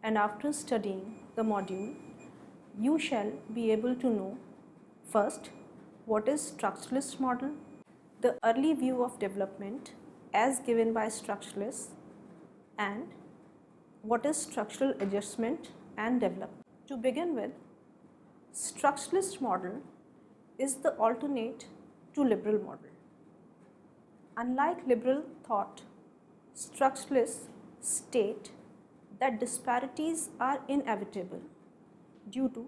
and after studying the module, you shall be able to know first what is structuralist model, the early view of development as given by structuralists, and what is structural adjustment and development. To begin with, structuralist model is the alternate to liberal model. Unlike liberal thought, structuralists state that disparities are inevitable due to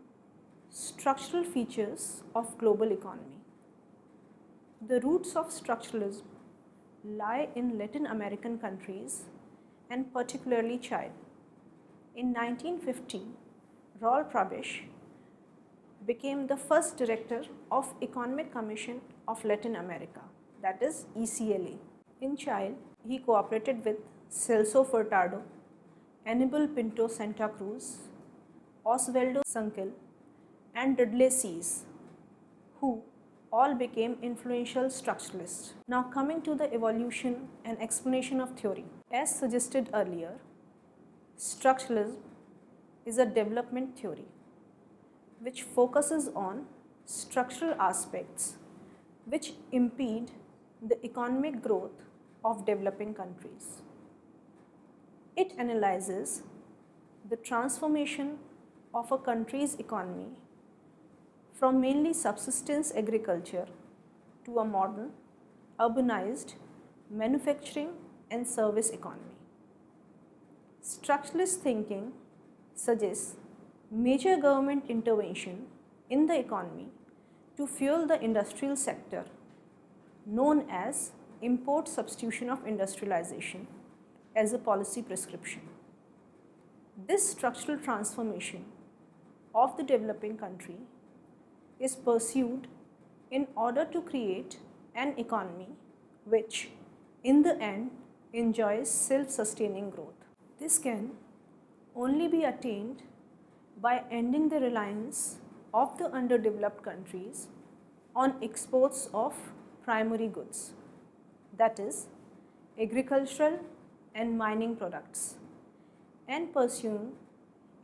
structural features of global economy. The roots of structuralism lie in Latin American countries and particularly Chile. In 1950, Raul Prebisch became the first director of Economic Commission of Latin America, that is ECLA. In Chile, he cooperated with Celso Furtado, Aníbal Pinto Santa Cruz, Osvaldo Sunkel, and Dudley Sees, who all became influential structuralists. Now coming to the evolution and explanation of theory. As suggested earlier, structuralism is a development theory which focuses on structural aspects which impede the economic growth of developing countries. It analyzes the transformation of a country's economy from mainly subsistence agriculture to a modern, urbanized manufacturing and service economy. Structuralist thinking suggests major government intervention in the economy to fuel the industrial sector, known as import substitution of industrialization, as a policy prescription. This structural transformation of the developing country is pursued in order to create an economy which, in the end, enjoys self-sustaining growth. This can only be attained by ending the reliance of the underdeveloped countries on exports of primary goods, that is, agricultural and mining products, and pursuing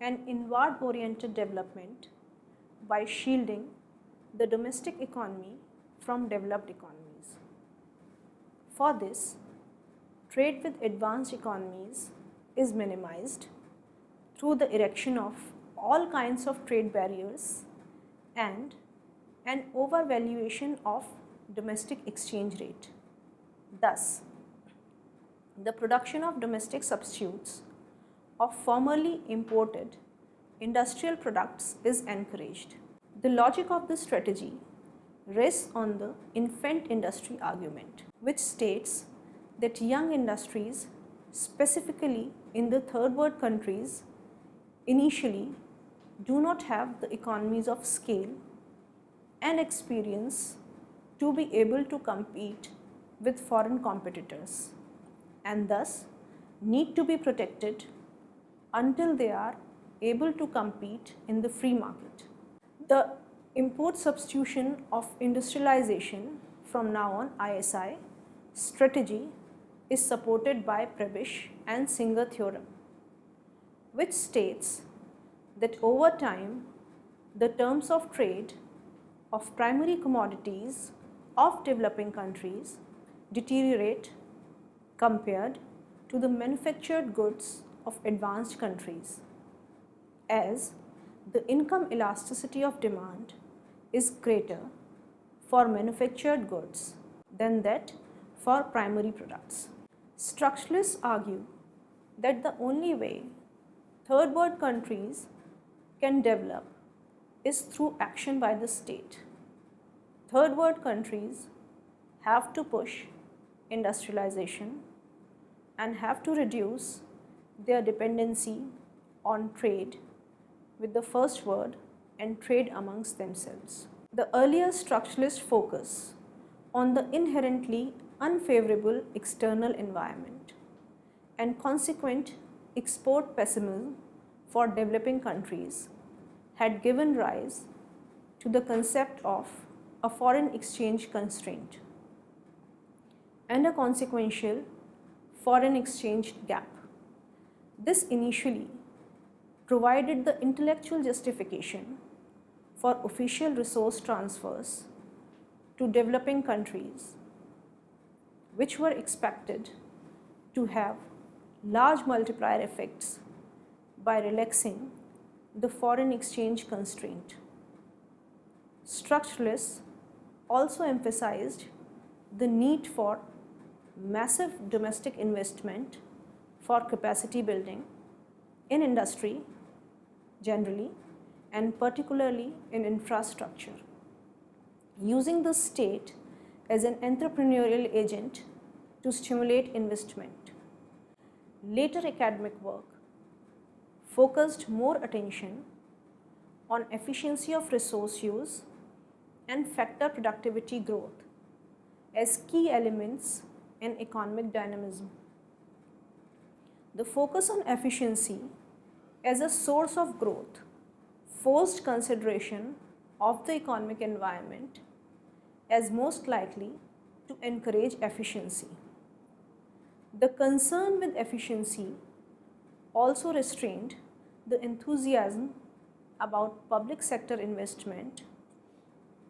an inward-oriented development by shielding the domestic economy from developed economies. For this, trade with advanced economies is minimized through the erection of all kinds of trade barriers and an overvaluation of domestic exchange rate. Thus, the production of domestic substitutes of formerly imported industrial products is encouraged. The logic of this strategy rests on the infant industry argument, which states that young industries, specifically in the third world countries, initially do not have the economies of scale and experience to be able to compete with foreign competitors, and thus need to be protected until they are able to compete in the free market. The import substitution of industrialization from now on ISI strategy is supported by Prebisch and Singer theorem, which states that over time the terms of trade of primary commodities of developing countries deteriorate compared to the manufactured goods of advanced countries, as the income elasticity of demand is greater for manufactured goods than that for primary products. Structuralists argue that the only way third world countries can develop is through action by the state. Third world countries have to push industrialization and have to reduce their dependency on trade with the first world and trade amongst themselves. The earlier structuralist focus on the inherently unfavorable external environment and consequent export pessimism for developing countries had given rise to the concept of a foreign exchange constraint and a consequential foreign exchange gap. This initially provided the intellectual justification for official resource transfers to developing countries, which were expected to have large multiplier effects by relaxing the foreign exchange constraint. Structuralists also emphasized the need for massive domestic investment for capacity building in industry generally and particularly in infrastructure, using the state as an entrepreneurial agent to stimulate investment. Later academic work focused more attention on efficiency of resource use and factor productivity growth as key elements in economic dynamism. The focus on efficiency as a source of growth forced consideration of the economic environment as most likely to encourage efficiency. The concern with efficiency also restrained the enthusiasm about public sector investment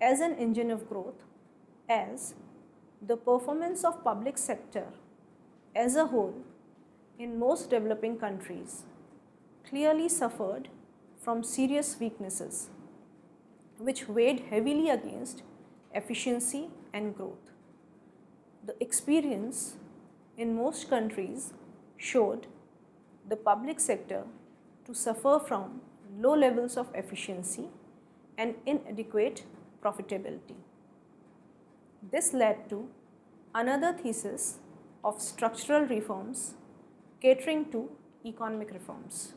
as an engine of growth, as the performance of public sector as a whole in most developing countries clearly suffered from serious weaknesses, which weighed heavily against efficiency and growth. The experience in most countries showed the public sector to suffer from low levels of efficiency and inadequate profitability. This led to another thesis of structural reforms catering to economic reforms.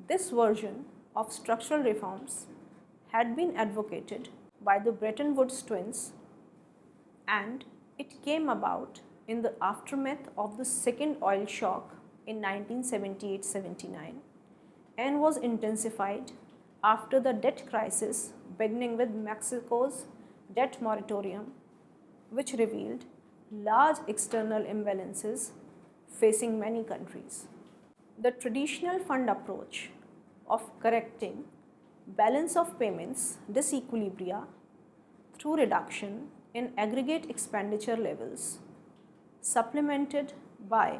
This version of structural reforms had been advocated by the Bretton Woods twins, and it came about in the aftermath of the second oil shock in 1978-79 and was intensified after the debt crisis beginning with Mexico's debt moratorium, which revealed large external imbalances facing many countries. The traditional fund approach of correcting balance of payments disequilibria through reduction in aggregate expenditure levels, supplemented by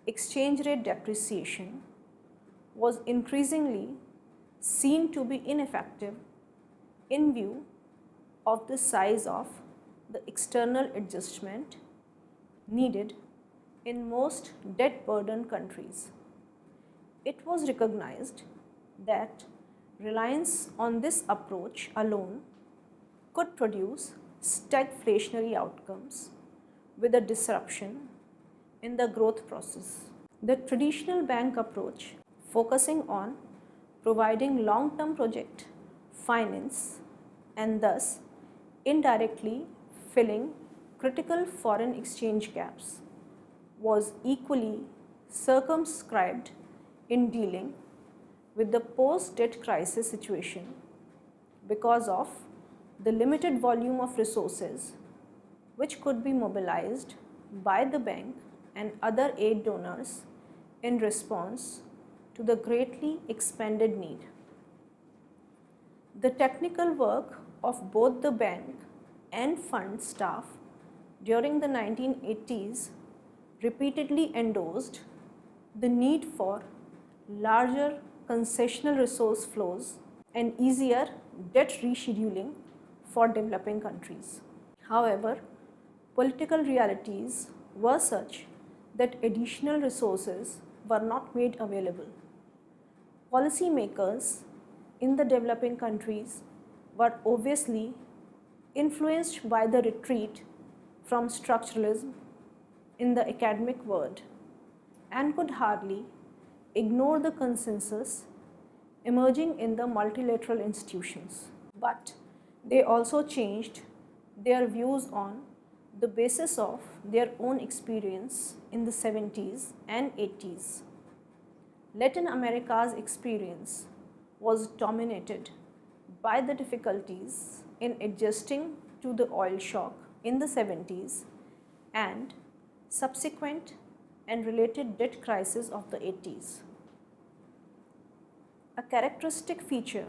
exchange rate depreciation, was increasingly seen to be ineffective in view of the size of the external adjustment needed in most debt-burdened countries. It was recognized that reliance on this approach alone could produce stagflationary outcomes with a disruption in the growth process. The traditional bank approach, focusing on providing long-term project finance and thus indirectly filling critical foreign exchange gaps, was equally circumscribed in dealing with the post-debt crisis situation because of the limited volume of resources which could be mobilized by the bank and other aid donors in response to the greatly expanded need. The technical work of both the bank and fund staff during the 1980s repeatedly endorsed the need for larger concessional resource flows and easier debt rescheduling for developing countries. However, political realities were such that additional resources were not made available. Policymakers in the developing countries were obviously influenced by the retreat from structuralism in the academic world and could hardly ignore the consensus emerging in the multilateral institutions. But they also changed their views on the basis of their own experience in the 70s and 80s. Latin America's experience was dominated by the difficulties in adjusting to the oil shock in the 70s and subsequent and related debt crisis of the 80s. A characteristic feature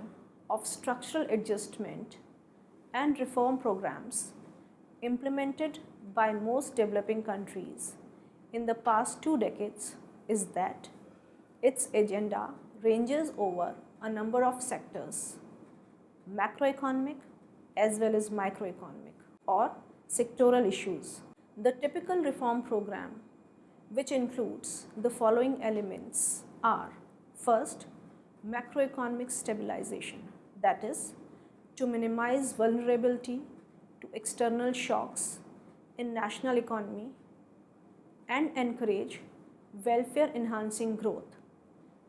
of structural adjustment and reform programs implemented by most developing countries in the past 2 decades is that its agenda ranges over a number of sectors, macroeconomic as well as microeconomic or sectoral issues. The typical reform program, which includes the following elements, are: first, macroeconomic stabilization, that is, to minimize vulnerability to external shocks in national economy and encourage welfare enhancing growth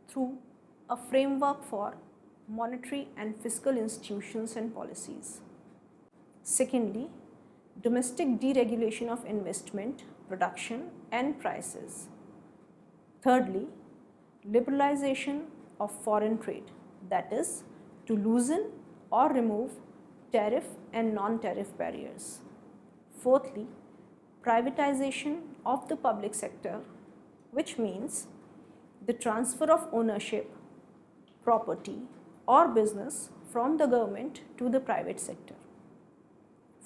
through a framework for monetary and fiscal institutions and policies. Secondly, domestic deregulation of investment, production and prices. Thirdly, liberalization of foreign trade, that is, to loosen or remove tariff and non-tariff barriers. Fourthly, privatization of the public sector, which means the transfer of ownership, property or business from the government to the private sector.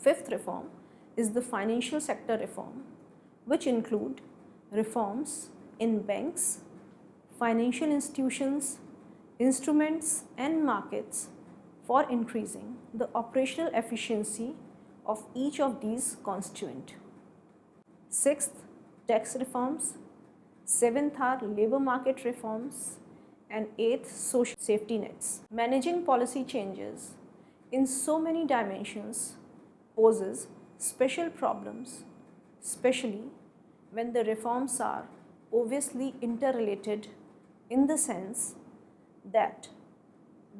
Fifth reform is the financial sector reform, which include reforms in banks, financial institutions, instruments and markets for increasing the operational efficiency of each of these constituent. Sixth, tax reforms. Seventh are labor market reforms. And eighth, social safety nets. Managing policy changes in so many dimensions poses special problems, especially when the reforms are obviously interrelated in the sense that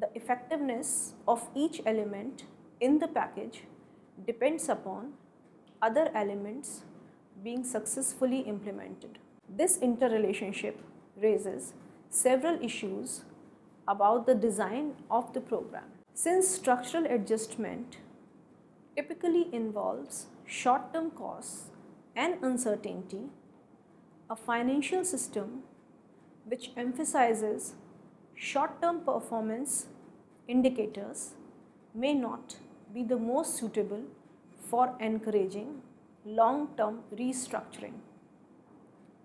the effectiveness of each element in the package depends upon other elements being successfully implemented. This interrelationship raises several issues about the design of the program. Since structural adjustment typically involves short-term costs and uncertainty, a financial system which emphasizes short-term performance indicators may not be the most suitable for encouraging long-term restructuring.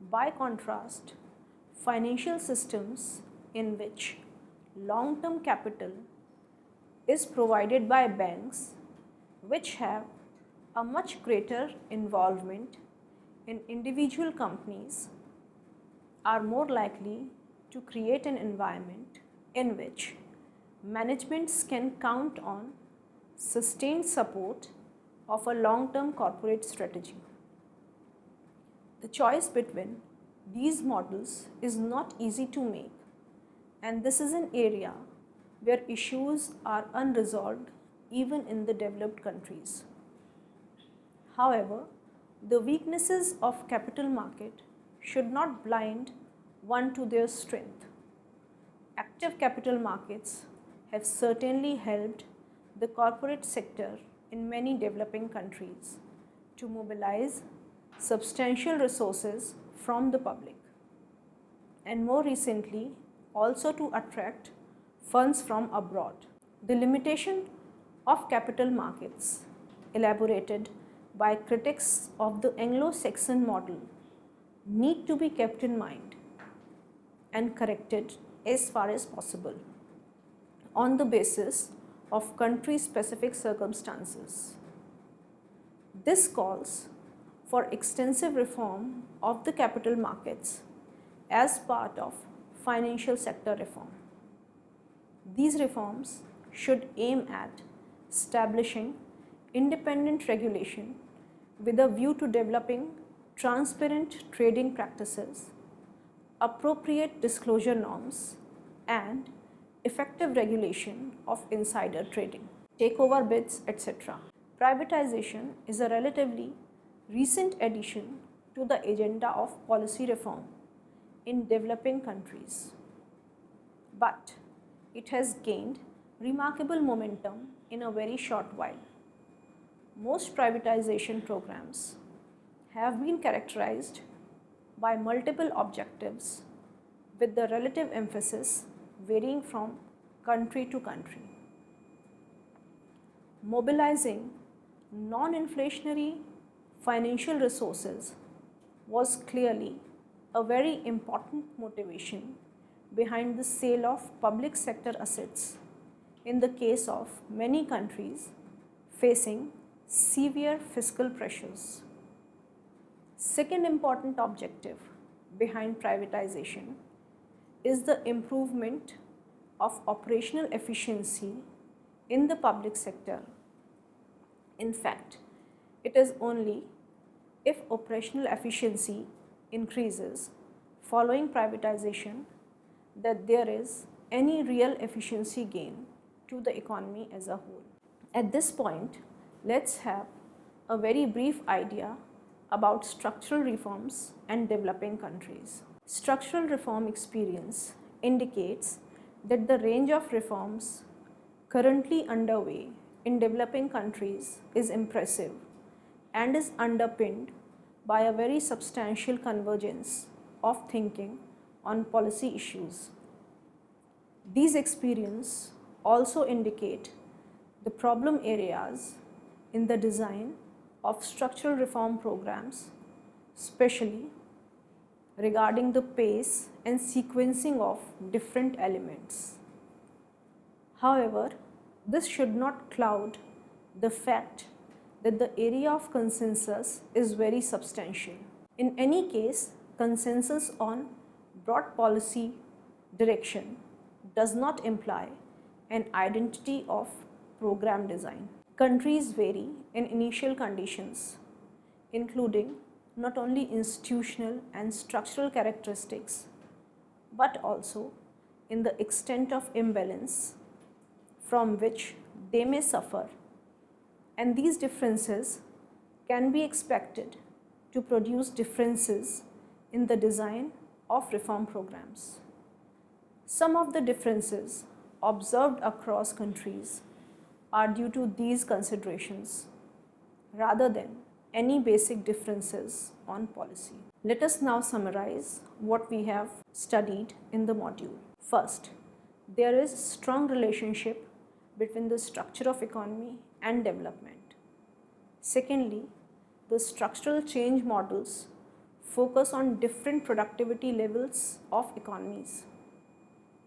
By contrast, financial systems in which long-term capital is provided by banks, which have a much greater involvement in individual companies, are more likely to create an environment in which managements can count on sustained support of a long-term corporate strategy. The choice between these models is not easy to make, and this is an area where issues are unresolved even in the developed countries. However, the weaknesses of capital market should not blind one to their strength. Active capital markets have certainly helped the corporate sector in many developing countries to mobilize substantial resources from the public, and more recently also to attract funds from abroad. The limitation of capital markets, elaborated by critics of the Anglo-Saxon model, need to be kept in mind and corrected as far as possible on the basis of country-specific circumstances. This calls for extensive reform of the capital markets as part of financial sector reform. These reforms should aim at establishing independent regulation with a view to developing transparent trading practices, appropriate disclosure norms, and effective regulation of insider trading, takeover bids, etc. Privatization is a relatively recent addition to the agenda of policy reform in developing countries, but it has gained remarkable momentum in a very short while. Most privatization programs have been characterized by multiple objectives, with the relative emphasis varying from country to country. Mobilizing non-inflationary financial resources was clearly a very important motivation behind the sale of public sector assets in the case of many countries facing severe fiscal pressures. Second important objective behind privatization is the improvement of operational efficiency in the public sector. In fact, it is only if operational efficiency increases following privatization that there is any real efficiency gain to the economy as a whole. At this point, let's have a very brief idea about structural reforms and developing countries. Structural reform experience indicates that the range of reforms currently underway in developing countries is impressive and is underpinned by a very substantial convergence of thinking on policy issues. These experiences also indicate the problem areas in the design of structural reform programs, especially regarding the pace and sequencing of different elements. However, this should not cloud the fact that the area of consensus is very substantial. In any case, consensus on broad policy direction does not imply an identity of program design. Countries vary in initial conditions, including not only institutional and structural characteristics, but also in the extent of imbalance from which they may suffer, and these differences can be expected to produce differences in the design of reform programs. Some of the differences observed across countries are due to these considerations rather than any basic differences on policy. Let us now summarize what we have studied in the module. First, there is strong relationship between the structure of economy and development. Secondly, the structural change models focus on different productivity levels of economies.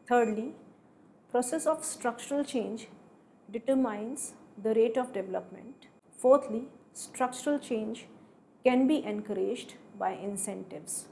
Thirdly, process of structural change determines the rate of development. Fourthly, structural change can be encouraged by incentives.